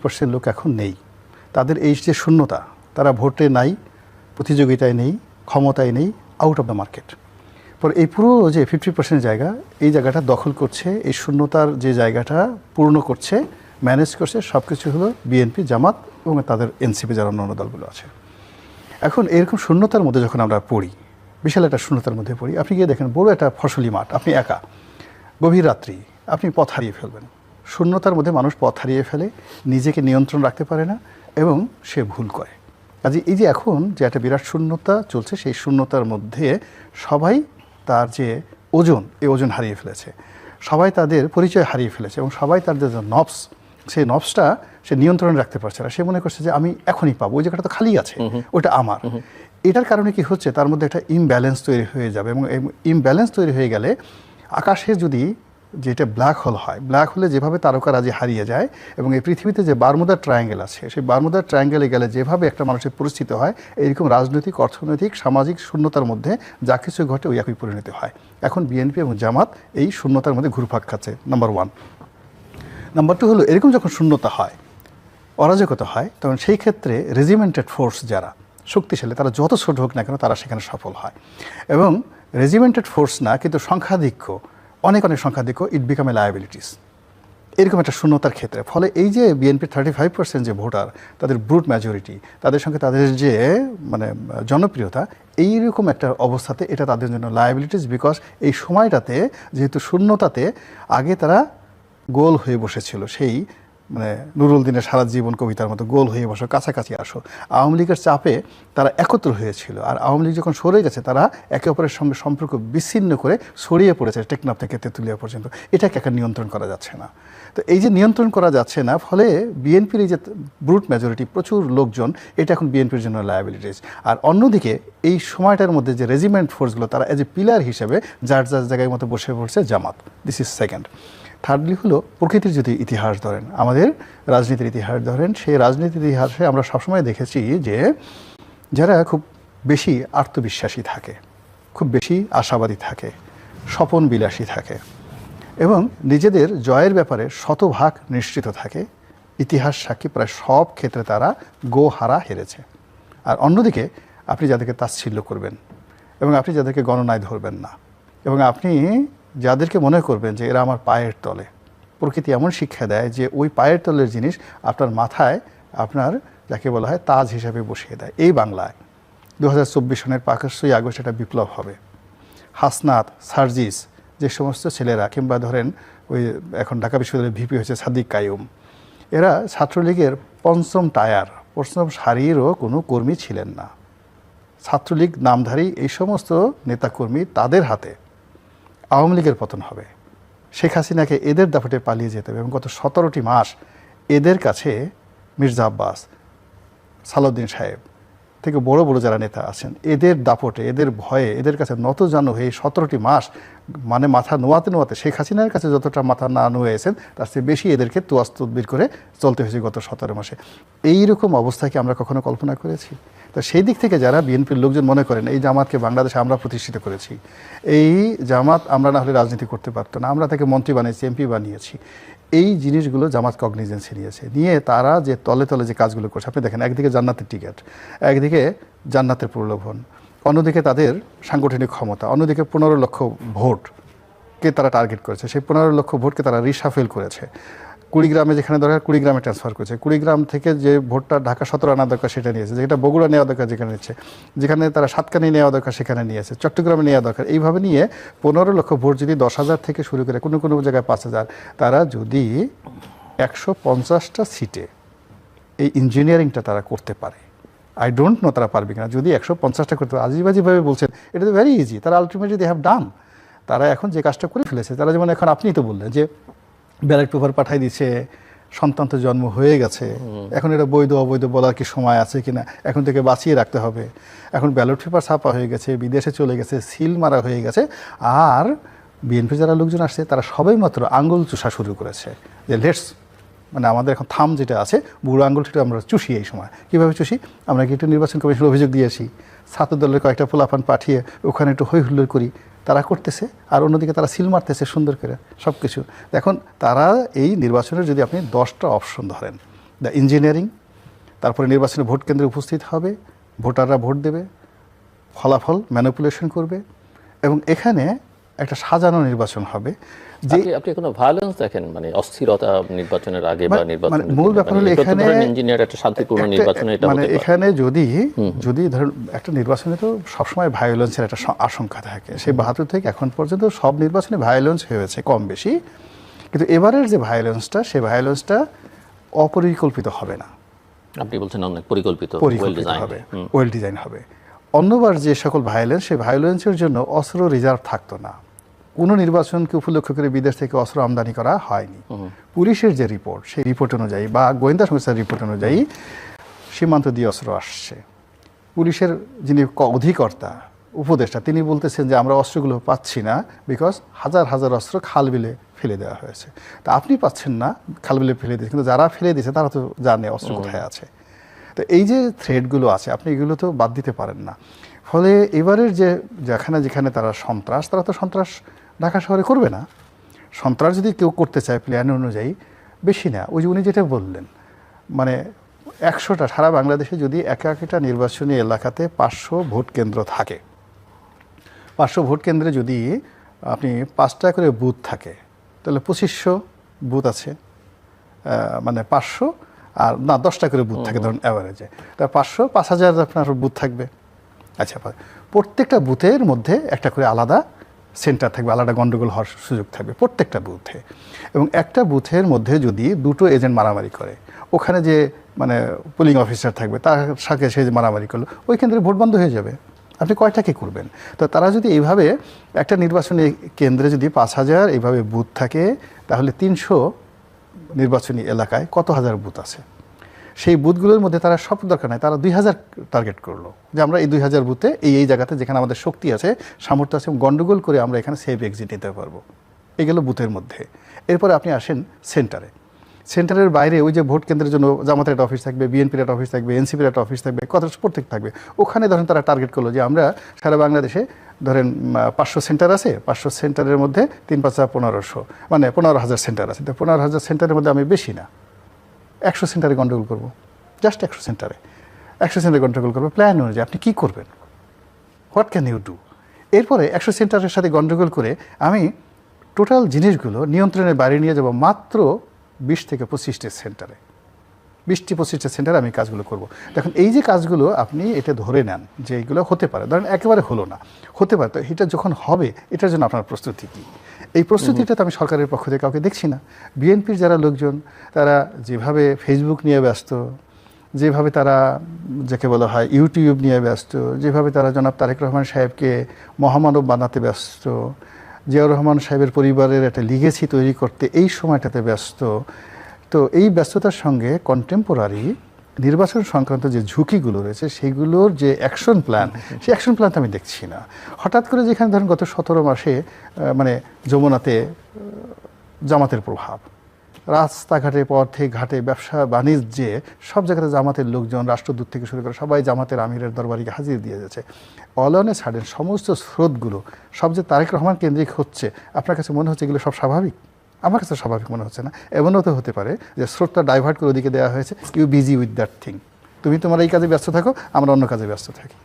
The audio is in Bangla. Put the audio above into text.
50% লোক এখন নেই। তাদের এই যে শূন্যতা, তারা ভোটে নাই, প্রতিযোগিতায় নেই, ক্ষমতায় নেই, আউট অফ দ্য মার্কেট। পরে এই পুরো যে 50% জায়গা, এই জায়গাটা দখল করছে, এই শূন্যতার যে জায়গাটা পূর্ণ করছে, ম্যানেজ করছে, সব কিছু হলো বিএনপি, জামাত এবং তাদের এনসিপি যারা অন্যান্য দলগুলো আছে। এখন এরকম শূন্যতার মধ্যে যখন আমরা পড়ি, বিশাল একটা শূন্যতার মধ্যে পড়ি, আপনি গিয়ে দেখেন বড় একটা ফসলি মাঠ, আপনি একা, গভীর রাত্রি, আপনি পথ হারিয়ে ফেলবেন। শূন্যতার মধ্যে মানুষ পথ হারিয়ে ফেলে, নিজেকে নিয়ন্ত্রণ রাখতে পারে না এবং সে ভুল করে। কাজে এই যে এখন যে একটা বিরাট শূন্যতা চলছে, সেই শূন্যতার মধ্যে সবাই তার যে ওজন, এই ওজন হারিয়ে ফেলেছে, সবাই তাদের পরিচয় হারিয়ে ফেলেছে এবং সবাই তাদের যে নবস, সেই নবসটা সে নিয়ন্ত্রণে রাখতে পারছে না। সে মনে করছে যে আমি এখনই পাবো, ওই জায়গাটা তো খালি আছে, ওটা আমার। এটার কারণে কি হচ্ছে, তার মধ্যে একটা ইমব্যালেন্স তৈরি হয়ে যাবে এবং ইমব্যালেন্স তৈরি হয়ে গেলে আকাশে যদি যেটা ব্ল্যাক হোল হয়, ব্ল্যাক হোলে যেভাবে তারকারাজি হারিয়ে যায় এবং এই পৃথিবীতে যে বারমুদার ট্রায়াঙ্গেল আছে, সেই বারমুদার ট্রায়াঙ্গেলে গেলে যেভাবে একটা মানুষের পরিস্থিতি হয়, এইরকম রাজনৈতিক, অর্থনৈতিক, সামাজিক শূন্যতার মধ্যে যা কিছু ঘটে ওই একই পরিণতি হয়। এখন বিএনপি এবং জামাত এই শূন্যতার মধ্যে ঘুরপাক খাচ্ছে, নাম্বার 1। নাম্বার 2 হলো, এরকম যখন শূন্যতা হয়, অরাজকতা হয়, তখন সেই ক্ষেত্রে রেজিমেন্টেড ফোর্স যারা শক্তিশালী, তারা যত ছোট হোক না কেন, তারা সেখানে সফল হয়। এবং রেজিমেন্টেড ফোর্স না, কিন্তু সংখ্যাধিক্য, অনেক সংখ্যাধিক্য, ইট বিকাম এ লায়াবিলিটিস, এরকম একটা শূন্যতার ক্ষেত্রে। ফলে এই যে বিএনপির 35% যে ভোটার, তাদের ব্রুট মেজরিটি, তাদের সঙ্গে তাদের যে মানে জনপ্রিয়তা, এইরকম একটা অবস্থাতে এটা তাদের জন্য লায়াবিলিটিস। বিকজ এই সময়টাতে যেহেতু শূন্যতাতে আগে তারা গোল হয়ে বসেছিল, সেই মানে নুরুল দিনের সারা জীবন কবিতার মতো, গোল হয়ে বসো, কাছাকাছি আসো। আওয়ামী লীগের চাপে তারা একত্র হয়েছিল, আর আওয়ামী লীগ যখন সরে গেছে, তারা একে অপরের সঙ্গে সম্পর্ক বিচ্ছিন্ন করে ছড়িয়ে পড়েছে টেকনাফ থেকে তেঁতুলিয়া পর্যন্ত। এটাকে একটা নিয়ন্ত্রণ করা যাচ্ছে না। তো এই যে নিয়ন্ত্রণ করা যাচ্ছে না, ফলে বিএনপির এই যে ব্রুট মেজরিটি, প্রচুর লোকজন, এটা এখন বিএনপির জন্য লায়াবিলিটিস। আর অন্যদিকে এই সময়টার মধ্যে যে রেজিমেন্ট ফোর্সগুলো, তারা এজ এ পিলার হিসেবে যার যার জায়গায় মতো বসে পড়ছে জামাত। This is second. থার্ডলি হলো, প্রকৃতির যদি ইতিহাস ধরেন, আমাদের রাজনীতির ইতিহাস ধরেন, সেই রাজনীতির ইতিহাসে আমরা সবসময় দেখেছি যে যারা খুব বেশি আত্মবিশ্বাসী থাকে, খুব বেশি আশাবাদী থাকে, স্বপন বিলাসী থাকে এবং নিজেদের জয়ের ব্যাপারে শতভাগ নিশ্চিত থাকে, ইতিহাস সাক্ষী প্রায় সব ক্ষেত্রে তারা গোহারা হেরেছে। আর অন্যদিকে আপনি যাদেরকে তাচ্ছিল্য করবেন এবং আপনি যাদেরকে গণনায় ধরবেন না এবং আপনি যাদেরকে মনে করবেন যে এরা আমার পায়ের তলে, প্রকৃতি এমন শিক্ষা দেয় যে ওই পায়ের তলের জিনিস আপনার মাথায়, আপনার যাকে বলা হয় তাজ হিসাবে বসিয়ে দেয়। এই বাংলায় 2024 সনের 5ই আগস্ট একটা বিপ্লব হবে। হাসনাত, সার্জিস, যে সমস্ত ছেলেরা, কিংবা ধরেন ওই এখন ঢাকা বিশ্ববিদ্যালয়ের ভিপি হয়েছে সাদিক কায়ুম, এরা ছাত্রলীগের পঞ্চম টায়ার, পঞ্চম সারিরও কোনো কর্মী ছিলেন না। ছাত্রলীগ নামধারী এই সমস্ত নেতাকর্মী, তাদের হাতে আওয়ামী লীগের পতন হবে। শেখ হাসিনাকে এদের দাপটে পালিয়ে যেতে হবে এবং গত 17টি মাস এদের কাছে মির্জা আব্বাস, সালাউদ্দিন সাহেব থেকে বড় বড় যারা নেতা আছেন, এদের দাপটে, এদের ভয়ে, এদের কাছে নতজানু হয়ে 17টি মাস মানে মাথা নোয়াতে নোয়াতে, শেখ হাসিনার কাছে যতটা মাথা না নোয়েছেন, তার চেয়ে বেশি এদেরকে তোয়াজ তদবির করে চলতে হয়েছে গত 17 মাসে। এইরকম অবস্থাকে আমরা কখনো কল্পনা করেছি? তো সেই দিক থেকে যারা বিএনপির লোকজন মনে করেন এই জামাতকে বাংলাদেশে আমরা প্রতিষ্ঠিত করেছি, এই জামাত আমরা না হলে রাজনীতি করতে পারতো না, আমরা তাকে মন্ত্রী বানিয়েছি, এমপি বানিয়েছি, এই জিনিসগুলো জামাত কগনিজেন্সি নিয়েছে। নিয়ে তারা যে তলে তলে যে কাজগুলো করছে, আপনি দেখেন একদিকে জান্নাতের টিকিট, একদিকে জান্নাতের প্রলোভন, অন্যদিকে তাদের সাংগঠনিক ক্ষমতা, অন্যদিকে 15 লক্ষ ভোটকে তারা টার্গেট করেছে। সেই 15 লক্ষ ভোটকে তারা রিসাফেল করেছে। কুড়িগ্রামে যেখানে দরকার কুড়িগ্রামে ট্রান্সফার করেছে, কুড়িগ্রাম থেকে যে ভোটটা ঢাকা 17 আনা দরকার সেটা নিয়েছে, যেটা বগুড়া নেওয়া দরকার যেখানে নিচ্ছে, যেখানে তারা সাতকানি নেওয়া দরকার সেখানে নিয়েছে, চট্টগ্রামে নেওয়া দরকার। এইভাবে নিয়ে 15 লক্ষ ভোট যদি 10,000 থেকে শুরু করে কোনো কোনো জায়গায় 5,000, তারা যদি 150টা সিটে এই ইঞ্জিনিয়ারিংটা তারা করতে পারে, আই ডোন্ট নো তারা পারবে কিনা। যদি 150টা করতে আজিবাজিভাবে বলছেন, এটা তো ভেরি ইজি, তারা আলটিমেটলি দে হ্যাভ ডান। তারা এখন যে কাজটা করে ফেলেছে, তারা যেমন এখন আপনিই তো বললেন যে ব্যালট পেপার পাঠাই দিচ্ছে, সন্তান তো জন্ম হয়ে গেছে, এখন এটা বৈধ অবৈধ বলার কি সময় আছে কিনা, এখন থেকে বাঁচিয়ে রাখতে হবে। এখন ব্যালট পেপার ছাপা হয়ে গেছে, বিদেশে চলে গেছে, সিল মারা হয়ে গেছে, আর বিএনপি যারা লোকজন আসছে তারা সবাই মাত্র আঙ্গুল চুষা শুরু করেছে যে লেটস, মানে আমাদের এখন থাম যেটা আছে, বুড়ো আঙ্গুলটা আমরা চুষি। এই সময় কীভাবে চুষি? আমরা কি একটু নির্বাচন কমিশনের অভিযোগ দিয়েছি, ছাত্র দলের কয়েকটা পোলাপান পাঠিয়ে ওখানে একটু হই হুল্লোড় করি, তারা করতেছে, আর অন্যদিকে তারা সিল মারতেছে সুন্দর করে সব কিছু। এখন তারা এই নির্বাচনের যদি আপনি 10টা অপশন ধরেন, দ্য ইঞ্জিনিয়ারিং, তারপরে নির্বাচনে ভোট কেন্দ্রে উপস্থিত হবে, ভোটাররা ভোট দেবে, ফলাফল ম্যানিপুলেশন করবে, এবং এখানে একটা সাজানো নির্বাচন হবে। যে আপনি কোনো ভায়োলেন্স দেখেন, মানে অস্থিরতা নির্বাচনের আগে বা নির্বাচনের মূল ব্যাপার হলো এখানে ইঞ্জিনিয়ার একটা শান্তিপূর্ণ নির্বাচনে এটা মানে হতে পারে। এখানে যদি ধরুন একটা নির্বাচনে তো সবসময় ভায়োলেন্সের একটা আশঙ্কা থাকে, সেই 72 থেকে এখন পর্যন্ত সব নির্বাচনে ভায়োলেন্স হয়েছে কম বেশি, কিন্তু এবারের যে ভায়োলেন্সটা, সেই ভায়োলেন্সটা অপরিকল্পিত হবে না, আপনি বলছেন অনেক পরিকল্পিত হবে, ওয়েল ডিজাইন হবে। অন্যবার যে সকল ভায়োলেন্স, সেই ভায়োলেন্সের জন্য অস্ত্র রিজার্ভ থাকতো না, কোনো নির্বাচনকে উপলক্ষ করে বিদেশ থেকে অস্ত্র আমদানি করা হয়নি। পুলিশের যে রিপোর্ট, সেই রিপোর্ট অনুযায়ী বা গোয়েন্দা সংস্থার রিপোর্ট অনুযায়ী সীমান্ত দিয়ে অস্ত্র আসছে। পুলিশের যিনি অধিকর্তা, উপদেষ্টা, তিনি বলতেছেন যে আমরা অস্ত্রগুলো পাচ্ছি না, বিকজ হাজার হাজার অস্ত্র খাল বিলে ফেলে দেওয়া হয়েছে। তা আপনি পাচ্ছেন না, খাল বিলে ফেলে দিয়েছে, কিন্তু যারা ফেলে দিয়েছে তারা তো জানে অস্ত্র কোথায় আছে। তো এই যে থ্রেডগুলো আছে, আপনি এগুলো তো বাদ দিতে পারেন না। ফলে এবারের যেখানে তারা তো সন্ত্রাস ঢাকা শহরে করবে না। সন্ত্রাস যদি কেউ করতে চায় প্ল্যান অনুযায়ী, বেশি না, ওই যে উনি যেটা বললেন, মানে 100টা সারা বাংলাদেশে যদি একটা নির্বাচনী এলাকাতে 500 ভোট কেন্দ্র থাকে, 500 ভোট কেন্দ্রে যদি আপনি 5টা করে বুথ থাকে, তাহলে 2500 বুথ আছে, মানে 500 আর না 10টা করে বুথ থাকে ধরুন অ্যাভারেজে, তা 5,000 আপনার বুথ থাকবে। আচ্ছা, প্রত্যেকটা বুথের মধ্যে একটা করে আলাদা সেন্টার থাকবে, আলাদা গন্ডগোল হওয়ার সুযোগ থাকবে প্রত্যেকটা বুথে। এবং একটা বুথের মধ্যে যদি দুটো এজেন্ট মারামারি করে, ওখানে যে মানে পোলিং অফিসার থাকবে তার সাথে সে মারামারি করলো, ওই কেন্দ্রে ভোট বন্ধ হয়ে যাবে। আপনি কয়টাকে করবেন? তো তারা যদি এইভাবে একটা নির্বাচনী কেন্দ্রে যদি 5,000 এইভাবে বুথ থাকে, তাহলে 300 নির্বাচনী এলাকায় কত হাজার বুথ আছে? সেই বুথগুলোর মধ্যে তারা সব দরকার নাই, তারা 2000 টার্গেট করলো যে আমরা এই 2000 বুথে এই জায়গাতে যেখানে আমাদের শক্তি আছে, সামর্থ্য আছে, গন্ডগোল করে আমরা এখানে সেফ এক্সিট নিতে পারবো। এই গেল বুথের মধ্যে। এরপরে আপনি আসেন সেন্টারে। সেন্টারের বাইরে ওই যে ভোট কেন্দ্রের জন্য জামাতের একটা অফিস থাকবে, বিএনপির একটা অফিস থাকবে, এনসিপির একটা অফিস থাকবে, প্রত্যেক থাকবে। ওখানে ধরেন তারা টার্গেট করলো যে আমরা সারা বাংলাদেশে ধরেন 500 সেন্টার আছে, 500 সেন্টারের মধ্যে 3-5-1500, মানে 15,000 সেন্টার আছে। তো 15,000 সেন্টারের মধ্যে আমি বেশি না 100 সেন্টারে গন্ডগোল করবো, জাস্ট 100 সেন্টারে গন্ডগোল করবো। প্ল্যান অনুযায়ী আপনি কী করবেন? What can you do? এরপরে 100 সেন্টারের সাথে গন্ডগোল করে আমি টোটাল জিনিসগুলো নিয়ন্ত্রণের বাইরে নিয়ে যাব মাত্র 20 থেকে 25টা সেন্টারে। 20-25টা সেন্টারে আমি কাজগুলো করব। দেখুন এই যে কাজগুলো আপনি এটা ধরে নেন যে এইগুলো হতে পারে, ধরেন একেবারে হলো না, হতে পারে, তো এটা যখন হবে এটার জন্য আপনার প্রস্তুতি কী? এই প্রস্তুতিটা তো আমি সরকারের পক্ষ থেকে কাউকে দেখছি না। বিএনপির যারা লোকজন, তারা যেভাবে ফেসবুক নিয়ে ব্যস্ত, যেভাবে তারা যাকে বলা হয় ইউটিউব নিয়ে ব্যস্ত, যেভাবে তারা জনাব তারেক রহমান সাহেবকে মহামানব বানাতে ব্যস্ত, জিয়াউর রহমান সাহেবের পরিবারের একটা লিগেসি তৈরি করতে এই সময়টাতে ব্যস্ত, তো এই ব্যস্ততার সঙ্গে কন্টেম্পোরারি নির্বাচন সংক্রান্ত যে ঝুঁকিগুলো রয়েছে সেইগুলোর যে অ্যাকশন প্ল্যান, সেই অ্যাকশন প্ল্যান তো আমি দেখছি না। হঠাৎ করে যেখানে ধরেন গত 17 মাসে মানে যমুনাতে জামাতের প্রভাব, রাস্তাঘাটে পথে ঘাটে ব্যবসা বাণিজ্যে সব জায়গাতে জামাতের লোকজন, রাষ্ট্রদূত থেকে শুরু করে সবাই জামাতের আমিরের দরবারিকে হাজির দিয়ে যাচ্ছে। অল অন এ সাডেন সমস্ত স্রোতগুলো সব যে তারেক রহমান কেন্দ্রিক হচ্ছে, আপনার কাছে মনে হচ্ছে এগুলো সব স্বাভাবিক? আমার কাছে স্বাভাবিক মনে হচ্ছে না। এমনও তো হতে পারে যে স্রোতটা ডাইভার্ট করে ওদিকে দেওয়া হয়েছে, you busy with that thing, তুমি তোমার এই কাজে ব্যস্ত থাকো, আমরা অন্য কাজে ব্যস্ত থাকি।